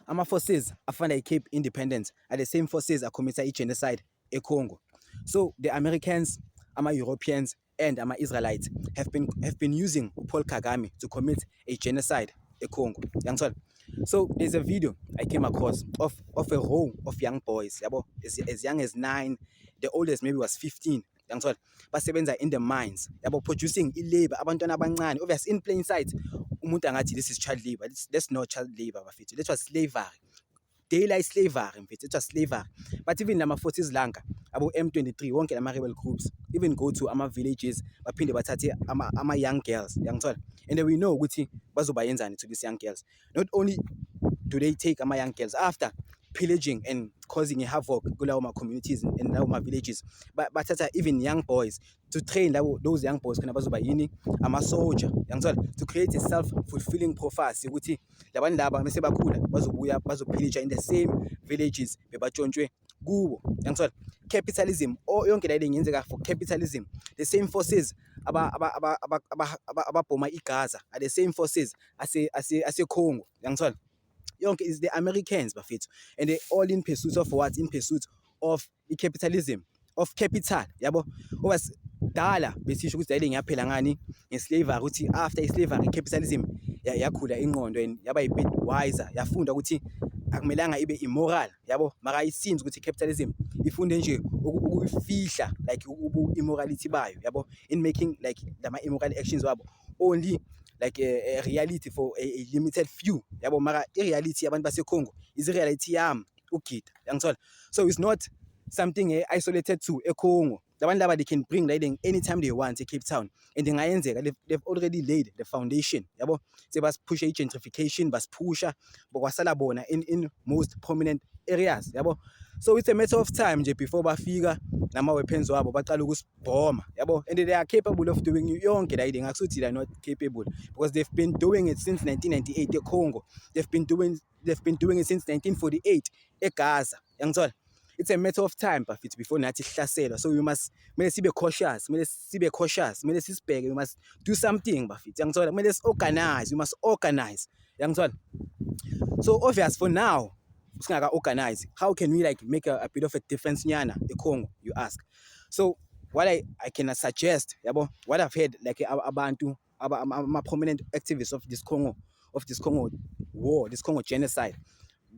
ama-forces afana i-Cape Independence are the same forces acommit i-genocide eCongo. So the Americans, ama-Europeans, and ama-Israelites have been using Paul Kagame to commit a genocide eCongo. So there's a video I came across of a row of young boys, yabo, as young as 9, the oldest maybe was 15. Basebenza in the mines, yabo, producing labor, abantwana abancane. Obviously, in plain sight, umuntu angathi this is child labor. That's not child labor, bafethu. That was slavery. Daylight slavery, mfethu. It was slavery. But even lama-40s lanka, abo M23, wonke lama-rebel groups, even go to ama-villages, baphinde bathathe ama-young girls, and then we know ukuthi bazobayenzani to these young girls. Not only do they take ama-young girls after pillaging and causing a havoc kulawo communities and lawo villages, but even young boys to train those young boys khona bazoba yini ama-soldier, to create a self-fulfilling prophecy ukuthi labantu laba mase bakhula bazobuya bazopillager in the same villages bebatshontshwe kubo. Capitalism, yonke le ingenzeka for capitalism. The same forces ababhoma iGaza are the same forces ase-Congo. Yonke is the Americans, bafethu, and they all in pursuit of what? In pursuit of capitalism, of capital, yabo. Was dala besisho ukuthi dayile ngiyaphela ngani ngeslavery, ukuthi after slavery capitalism yakhula ingqondo and yaba a bit wiser, yafunda ukuthi akumelanga ibe immoral, yabo. Mara it seems ukuthi capitalism ifunde nje ukufihla like immorality bayo, yabo, in making like lama immoral actions wabo only like a reality for a limited few, yabo. Mara i-reality yabantu baseCongo is i-reality yami ukugida, so it's not something isolated to eCongo. Labantu laba they can bring riding anytime they want Cape Town, and they've already laid the foundation, yabo. So push gentrification, pusha bokwasala bona in most prominent areas, yabo. So it's a matter of time nje before bafika nama-weapons wabo baqala ukusibhoma, yabo, and they are capable of doing yonke la into. Akusuthi they are not capable, because they've been doing it since 1998 eCongo. They've been doing it since 1948 eGaza, it's a matter of time, bafethu, before nathi sihlaselwa. So we must be cautious, kumele sisibheke, we must do something, bafethu, we must organize, So obvious for now, organize. How can we like make a bit of a difference nyana eCongo, you ask? So what I can suggest, yabo, what I've heard like abantu prominent activists of this Congo war, this Congo genocide.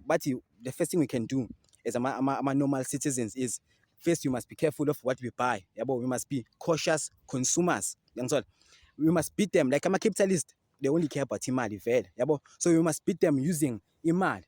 But the first thing we can do as normal citizens is, first, you must be careful of what we buy, yabo. We must be cautious consumers, we must beat them like I'm a capitalist. They only care about imali vele, yabo. So we must beat them using imali,